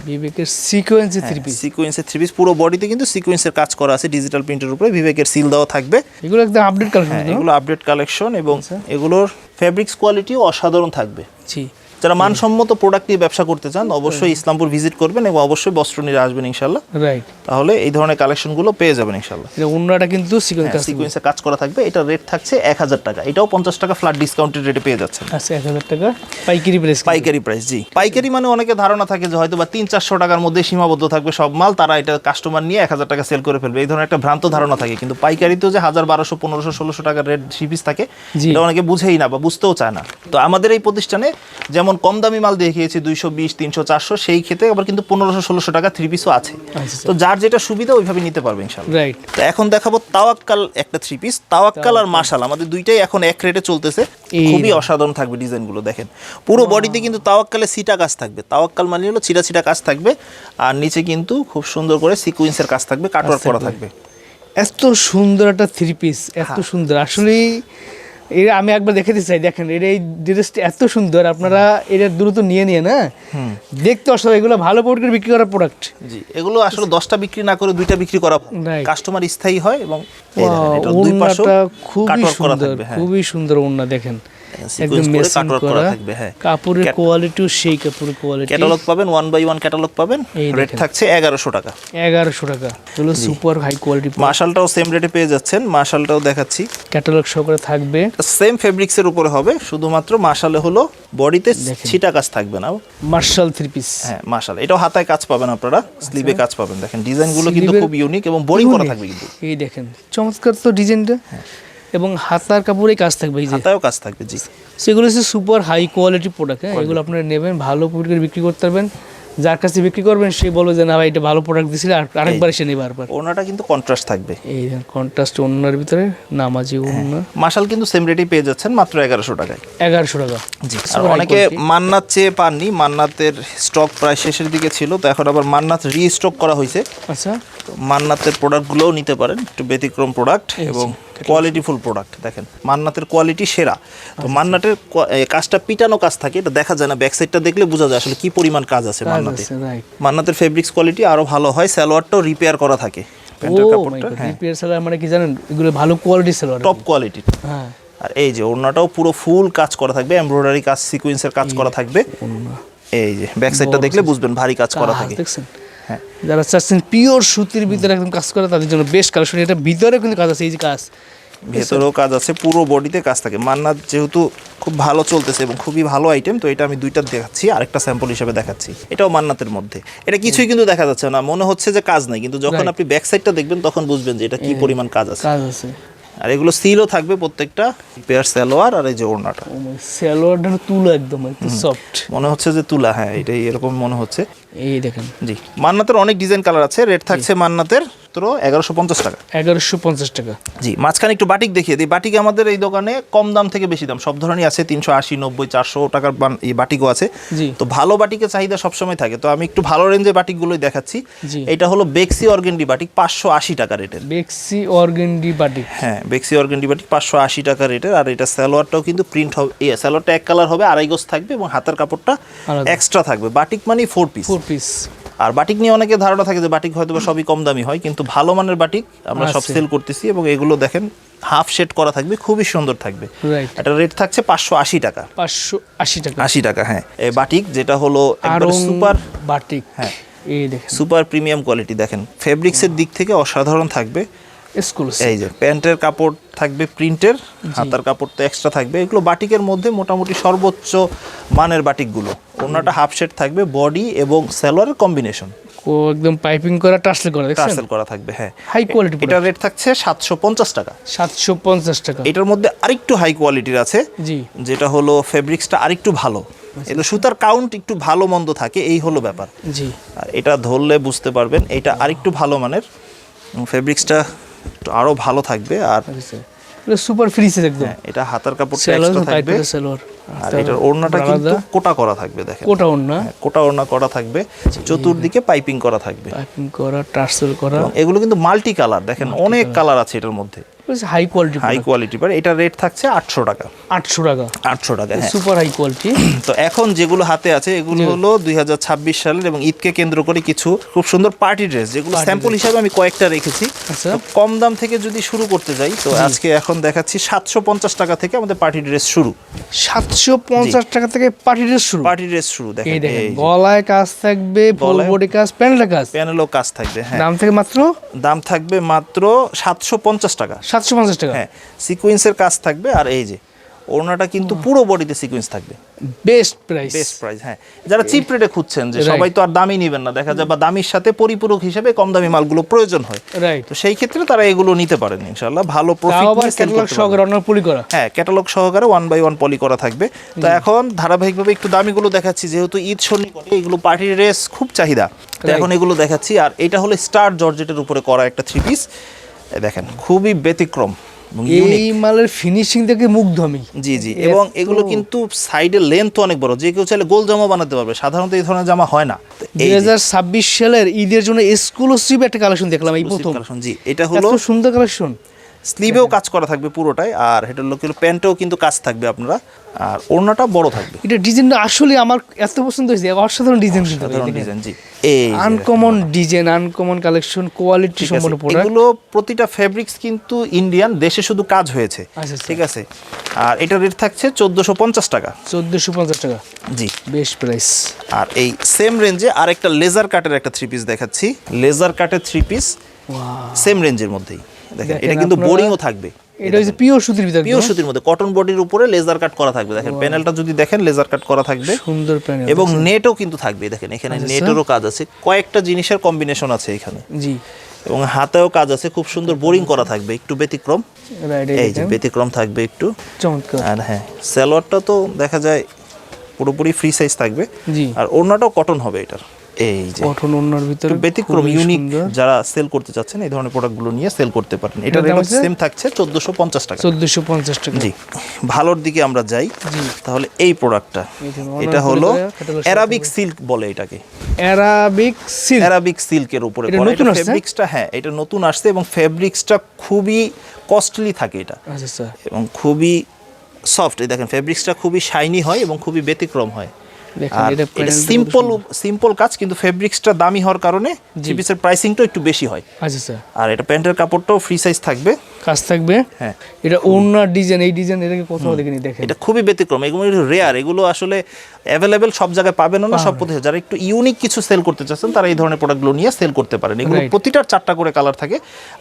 বিবেকের সিকোয়েন্সের 3 পিস। সিকোয়েন্সের 3 পিস, পুরো বডিতে কিন্তু সিকোয়েন্সের কাজ করা আছে, ডিজিটাল প্রিন্টের উপরে বিবেকের সিল দেওয়া থাকবে। এগুলো একদম আপডেট কালেকশন। এগুলো আপডেট কালেকশন এবং এগুলোর ফেব্রিক্স কোয়ালিটিও অসাধারণ থাকবে। জি, যারা মানসম্মত প্রোডাক্ট নিয়ে ব্যবসা করতে চান, অবশ্যই ইসলামপুর ভিজিট করবেন এবং অবশ্যই বস্ত্রনীরে আসবেন ইনশাআল্লাহ। রাইট, তাহলে এই ধরনের কালেকশনগুলো পেয়ে যাবেন ইনশাআল্লাহ। এটা অন্যটা কিন্তু সিকোয়েন্সে কাজ করা থাকবে। এটা রেট থাকছে 1000 টাকা। এটাও 50 টাকা ফ্ল্যাট ডিসকাউন্টেড রেটে পেয়ে যাচ্ছেন। আচ্ছা, 1000 টাকা পাইকারি প্রাইস। জি, পাইকারি মানে অনেকে ধারণা থাকে যে হয়তো বা 300-400 টাকার মধ্যে সীমাবদ্ধ থাকবে সব মাল, তারা এটা কাস্টমার নিয়ে 1000 টাকা সেল করে ফেলবে, এই ধরনের একটা ভ্রান্ত ধারণা থাকে। কিন্তু পাইকারিতেও যে 1000, 1200, 1500, 1600 টাকার রেট সিপিস থাকে, এটা অনেকে বুঝেই না বা বুঝতেও চায় না। তো আমাদের এই প্রতিষ্ঠানে যেমন কম দামি মাল দেখিয়েছি 220, 300, 400, সেই ক্ষেত্রে আবার কিন্তু 1500-1600 টাকা 3 পিসও আছে। তো যার যেটা সুবিধা ওইভাবে নিতে পারবে ইনশাআল্লাহ। রাইট। তো এখন দেখাবো তাওয়াক্কাল একটা 3 পিস। তাওয়াক্কাল আর মাশাল আমাদের দুইটাই এখন এক রেটে চলতেছে, খুবই অসাধারণ থাকবে ডিজাইনগুলো। দেখেন পুরো বডিতে কিন্তু তাওয়াক্কালে সিটা কাজ থাকবে। তাওয়াক্কাল মানে হলো চিটা কাজ থাকবে, আর নিচে কিন্তু খুব সুন্দর করে সিকোয়েন্সের কাজ থাকবে, কাটওয়ার্ক করা থাকবে। এত সুন্দর একটা 3 পিস, এত সুন্দর আসলে। এটা আমি একবার দেখাতে চাই, দেখেন এটা, এই ড্রেসটা এত সুন্দর। আপনারা এটা দ্রুত নিয়ে না, দেখতে অসাধারণ। এগুলো ভালো প্রোডাক্ট বিক্রি করা প্রোডাক্ট। জি, এগুলো আসলে 10টা বিক্রি না করে 2টা বিক্রি করা, কাস্টমার স্থায়ী হয়। এবং ওড়নাটা খুবই সুন্দর ওড়না, দেখেন একদম মেশিন করা থাকবে। কাপড়ের কোয়ালিটিও সেই কাপড়ের কোয়ালিটি। ক্যাটালগ পাবেন, 1 বাই 1 ক্যাটালগ পাবেন। রেট থাকছে 1100 টাকা। 1100 টাকা হলো সুপার হাই কোয়ালিটি। মাশালটাও সেম রেটে পেয়ে যাচ্ছেন, মাশালটাও দেখাচ্ছি, ক্যাটালগ সহকারে থাকবে। সেম ফেব্রিক্সের উপরে হবে, শুধুমাত্র মাশালে হলো বডিতে ছিটা কাজ থাকবে না। Marshall 3 piece. হ্যাঁ, মাশাল। এটাও হাতায় কাজ পাবেন আপনারা, স্লিভে কাজ পাবেন। দেখেন ডিজাইনগুলো কিন্তু খুব ইউনিক এবং বোরিং করা থাকবে কিন্তু। এই দেখেন চমৎকার তো ডিজাইনটা, এবং হাতার কাপড়ে কাজ থাকবে, এই যে হাতায়ও কাজ থাকবে। জি, সেগুলো হচ্ছে সুপার হাই কোয়ালিটি প্রোডাক্ট। হ্যাঁ, এগুলো আপনারা নেবেন, ভালো প্রোডাক্ট বিক্রি করতে পারবেন। যার কাছে বিক্রি করবেন সে বলবে যে না ভাই এটা ভালো প্রোডাক্ট দিছিল, আরেকবার এসে নেবে। আরবার ওনাটা কিন্তু কন্ট্রাস্ট থাকবে, এই কন্ট্রাস্ট ওনার ভিতরে নামাজি ওনা। মাশাল কিন্তু সেম রেটেই পেয়ে যাচ্ছেন মাত্র 1100 টাকায়। 1100 টাকা। জি, আর অনেকে মান্নাত চেয়ে পাননি, মান্নাতের স্টক প্রায় শেষের দিকে ছিল, তো এখন আবার মান্নাত রিস্টক করা হয়েছে। আচ্ছা, তো মান্নাতের প্রোডাক্টগুলোও নিতে পারেন, একটু ব্যতিক্রম প্রোডাক্ট এবং কোয়ালিটিফুল প্রোডাক্ট। দেখেন মান্নাতের কোয়ালিটি সেরা। তো মান্নাতের কাজটা পিটানো কাজ থাকে, এটা দেখা যায় না, ব্যাক সাইডটা দেখলে বোঝা যায় আসলে কি পরিমাণ কাজ আছে মান্নাতে। মান্নাতের ফেব্রিক্স কোয়ালিটি আরো ভালো হয়, সালোয়ারটাও রিপেয়ার করা থাকে। প্যান্টের কাপড়টা রিপেয়ার সালোয়ার মানে কি জানেন, এগুলো ভালো কোয়ালিটি সালোয়ার, টপ কোয়ালিটি। হ্যাঁ, আর এই যে ওড়নাটাও পুরো ফুল কাজ করা থাকবে, এমব্রয়ডারি কাজ, সিকোয়েন্সের কাজ করা থাকবে। এই যে ব্যাক সাইডটা দেখলে বুঝবেন ভারী কাজ করা থাকে। দেখছেন, হ্যাঁ, যারা চাচ্ছেন পিওর সুতির ভিতরে একদম কাজ করে তাদের জন্য বেস্ট কালেকশন। এটা ভিতরে কিন্তু কাজ আছে, এই যে কাজ, ভেতরেও কাজ আছে, পুরো বডিতে কাজ থাকে। মান্নাত যেহেতু খুব ভালো চলতেছে এবং খুবই ভালো আইটেম, তো এটা আমি দুইটা দেখাচ্ছি, আরেকটা স্যাম্পল হিসেবে দেখাচ্ছি। এটাও মান্নাতের মধ্যে, এটা কিছুই কিন্তু দেখা যাচ্ছে না, মনে হচ্ছে যে কাজ নাই, কিন্তু যখন আপনি ব্যাক সাইডটা দেখবেন তখন বুঝবেন যে এটা কি পরিমাণ কাজ আছে। আর এগুলো সিলও থাকবে প্রত্যেকটা, পেয়ার সালোয়ার। আর এই যে ওড়নাটা, সালোয়ারটা তুলা একদম একটু সফট, মনে হচ্ছে যে তুলা। হ্যাঁ, এটাই এরকম মনে হচ্ছে। এই দেখেন। জি, মান্নাতের অনেক ডিজাইন কালার আছে। রেট থাকছে মান্নাতের মাত্র 1150 টাকা। 1150 টাকা। জি, মাঝখানে একটু বাটিক দেখিয়ে দিই। বাটিক আমাদের এই দোকানে কম দাম থেকে বেশি দাম সব ধরনেরই আছে, 380, 90, 400 টাকার এই বাটিকও আছে। জি। তো ভালো বাটিকের চাহিদা সবসময় থাকে, তো আমি একটু ভালো রেঞ্জের বাটিকগুলোই দেখাচ্ছি। জি। এটা হলো বেক্সি অর্গেন্ডি বাটিক, 580 টাকা রেটের। বেক্সি অর্গেন্ডি বাটিক। হ্যাঁ, বেক্সি অর্গেন্ডি বাটিক 580 টাকা রেটের। আর এটা সালোয়ারটাও কিন্তু প্রিন্ট হবে, সালোয়ারটা এক কালার হবে, আড়াই গজ থাকবে এবং হাতার কাপড়টা আলাদা। এক্সট্রা থাকবে। বাটিক মানে 4 পিস। 4 পিস। আর বাটিক নিয়ে অনেকে ধারণা থাকে যে বাটিক হয়তো বা সবই কম দামি হয়, কিন্তু ভালো মানের বাটিক আমরা সব আছে। সেল করতেছি। এবং এগুলো দেখেন হাফ শেড করা থাকবে, খুবই সুন্দর থাকবে। রাইট। এটা রেট থাকছে 580 টাকা। 580 টাকা। 80 টাকা, হ্যাঁ। এই বাটিক যেটা হলো একবার আরং সুপার, বাটিক। হ্যাঁ, এই দেখেন সুপার প্রিমিয়াম কোয়ালিটি। দেখেন ফেব্রিক্সের দিক থেকে অসাধারণ থাকবে। এক্সক্লুসিভ। এই যে প্যান্টের কাপড় থাকবে প্রিন্টের, হাতার কাপড় তো এক্সট্রা থাকবে। এগুলো বাটিকের মধ্যে মোটামুটি সর্বোচ্চ মানের বাটিকগুলো। ওনাটা হাফ শেড থাকবে, বডি এবং সালোয়ারের কম্বিনেশন ও একদম পাইপিং করা, টাসেল করা, দেখছেন? টার্সেল করা থাকবে, হ্যাঁ। High quality. এটার রেট থাকছে 750 টাকা। 750 টাকা। এটার মধ্যে আরেকটু হাই কোয়ালিটির আছে, জি। যেটা হলো ফেব্রিক্সটা আরেকটু ভালো। এগুলো সুতার কাউন্ট একটু ভালো মন্দ থাকে, এই হলো ব্যাপার। জি। আর এটা ধরলে বুঝতে পারবেন এটা আরেকটু ভালো মানের, ফেব্রিক্সটা আরো ভালো থাকবে। আর এটা সুপার ফ্রিসে একদম। হ্যাঁ, এটা হাতার কাপড়টা সালোয়ার এক্সট্রা থাকবে। পাইপের সালোয়ার। আর এটার ওড়নাটা কিন্তু কোটা করা থাকবে, দেখেন কোটা ওড়না। হ্যাঁ, কোটা ওড়না করা থাকবে, চতুর্দিকে পাইপিং করা থাকবে। পাইপিং করা, টার্সেল করা। এবং এগুলো কিন্তু মাল্টি কালার, দেখেন অনেক কালার আছে এটার মধ্যে, হাই কোয়ালিটি। High quality. পারে এটা রেট থাকছে 800 টাকা। 800 টাকা। 800 টাকা, হ্যাঁ। Super high quality. তো এখন যেগুলো হাতে আছে এগুলো হলো 2026 সালের এবং ঈদকে কেন্দ্র করে কিছু খুব সুন্দর পার্টি ড্রেস, যেগুলো স্যাম্পল হিসাবে আমি কয়েকটা রেখেছি। আচ্ছা। তো কম দাম থেকে যদি শুরু করতে যাই, তো আজকে এখন দেখাচ্ছি 750 টাকা থেকে আমাদের পার্টি ড্রেস শুরু। 750 টাকা থেকে পার্টি ড্রেস শুরু। পার্টি ড্রেস শুরু, দেখেন এই দেখেন এই যে। গলায় কাজ থাকবে, ফুল গলায়- বডি কাজ, প্যানেলের কাজ। প্যানেলও কাজ থাকবে, হ্যাঁ। দাম থেকে মাত্র দাম থাকবে মাত্র 750 টাকা। 750 টাকা। হ্যাঁ, সিকোয়েন্সের কাজ থাকবে। আর এই যে ওড়নাটা কিন্তু পুরো বডিতে সিকোয়েন্স থাকবে। Best price. বেস্ট প্রাইস, হ্যাঁ। যারা চিপ রেটে খুঁজছেন, যে Right. সবাই তো আর দামি নেবেন না, দেখা যায় বা দামির সাথে পরিপূরক হিসেবে কম দামি মালগুলো প্রয়োজন হয়, রাইট। তো সেই ক্ষেত্রে তারা এগুলো নিতে পারেন ইনশাআল্লাহ, ভালো প্রফিট তাও আবার ক্যাটালগ সহকারে অন্য পলি করা। হ্যাঁ, ক্যাটালগ সহকারে 1 বাই 1 পলি করা থাকবে। তো এখন ধারাবাহিকভাবে একটু দামিগুলো দেখাচ্ছি, যেহেতু ঈদ সন্নিকটে, এগুলো পার্টি ড্রেস খুব চাহিদা, তো এখন এগুলো দেখাচ্ছি। আর এটা হলো স্টার জর্জেটের উপরে করা একটা 3 পিস, দেখেন খুবই ব্যতিক্রম এবং ইউনিক। এই মালের ফিনিশিং দেখে মুগ্ধ আমি। জি জি, এবং এগুলো কিন্তু সাইডের লেন্থ অনেক বড়, যে কেউ চাইলে গোল জামা বানাতে পারবে। সাধারণত এই ধরনের জামা হয় না। তো এই যে 2026 সালের ঈদের জন্য এক্সক্লুসিভ একটা কালেকশন দেখলাম এই প্রথম। কালেকশন, জি, এটা হলো এত সুন্দর কালেকশন। স্লিভেও কাজ করা থাকবে পুরোটাই, আর এটা হলো প্যান্টেও কিন্তু কাজ থাকবে আপনারা, আর ওড়নাটা বড় থাকবে। এটা ডিজাইনটা আসলে আমার এত পছন্দ হয়েছে, অসাধারণ ডিজাইন। সাধারণ ডিজাইন, জি, এই যে uncommon design, uncommon collection, quality ঠিক আছে। সম্পূর্ণ প্রোডাক্ট। এগুলো প্রতিটা ফেব্রিক্স কিন্তু ইন্ডিয়ান, দেশে শুধু কাজ হয়েছে, আচ্ছা। ঠিক আছে। আর এটা রেট থাকছে 1450 টাকা। 1450 টাকা, জি। Best price. আর এই সেম রেঞ্জে আরেকটা লেজার কাটের একটা 3 পিস দেখাচ্ছি, লেজার কাটের 3 পিস সেম রেঞ্জের মধ্যেই। দেখেন এটা কিন্তু আপনারা- বোরিংও থাকবে, এটা হচ্ছে পিওর সুতির ভিতরে, পিওর সুতির মধ্যে কটন বডির উপরে লেজার কাট করা থাকবে। দেখেন প্যানেলটা যদি দেখেন লেজার কাট করা থাকবে, সুন্দর প্যানেল এবং নেটও কিন্তু থাকবে। দেখেন এখানে নেটেরও কাজ আছে, কয়েকটা জিনিসের কম্বিনেশন আছে এখানে, জি। এবং হাতেও কাজ আছে, খুব সুন্দর বোরিং করা থাকবে, একটু ব্যতিক্রম। রাইট, এই যে ব্যতিক্রম থাকবে একটু। চমৎকার। আর হ্যাঁ, সালোয়ারটা তো দেখা যায় পুরোপুরি ফ্রি সাইজ থাকবে, জি। আর ওড়নাটাও কটন হবে এটার। এই যে কটন ওড়নার ভিতরে একটু ব্যতিক্রম, খুবই ইউনিক, সুন্দর। যারা সেল করতে চাচ্ছেন এই ধরনের প্রোডাক্টগুলো নিয়ে সেল করতে পারেন। এটা এটার দাম রেট আছে? সেম থাকছে 1450 টাকা। 1450 টাকা। জি, ভালোর দিকে আমরা যাই, জি। তাহলে এই প্রোডাক্টটা, এই যে এটা অনেক হলো করে catalog অ্যারাবিক সিল্ক বলে এটাকে, অ্যারাবিক সিল্ক। অ্যারাবিক সিল্কের উপরে এটা করা। নতুন এটা আসছে? ফেব্রিক্সটা, হ্যাঁ, এটা নতুন আসছে এবং ফেব্রিক্সটা খুবই কস্টলি থাকে এটা, আচ্ছা স্যার। এবং খুবই সফট। এই দেখেন ফেব্রিক্সটা খুবই শাইনি হয় এবং খুবই ব্যতিক্রম হয়। দেখেন আর এটা এটা প্যানেলটা সিম্পল কাজ, কিন্তু ফেব্রিক্সটা দামি হওয়ার কারণে 3 পিসের প্রাইসিংটা একটু বেশি হয়। আচ্ছা স্যার। আর এটা প্যান্টের কাপড়টাও ফ্রি সাইজ থাকবে, কাজ থাকবে। হ্যাঁ। এটা ওড়নার ডিজাইন, এই ডিজাইন এটাকে কোথাও দেখিনি, দেখেন এটা খুবই ব্যতিক্রম, এগুলো রেয়ার, এগুলো আসলে অ্যাভেলেবেল সব জায়গায় পাবেন না, সব প্রতিষ্ঠান। যারা একটু ইউনিক কিছু সেল করতে চাচ্ছেন তারা এই ধরনের প্রোডাক্টগুলো নিয়ে সেল করতে পারেন। এগুলো Right. প্রতিটার 4টা করে কালার থাকে,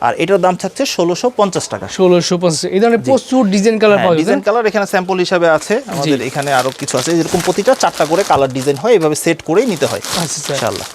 আর এটার দাম থাকছে 1650 টাকা। 1650। এই ধরনের প্রচুর ডিজাইন কালার পাওয়া যায়। ডিজাইন কালার এখানে স্যাম্পল হিসাবে আছে, আমাদের এখানে আরো কিছু আছে, যেরকম প্রতিটা 4টা করে কালার ডিজাইন হয়, এভাবে সেট করেই নিতে হয় আচ্ছা স্যার। ইনশাআল্লাহ।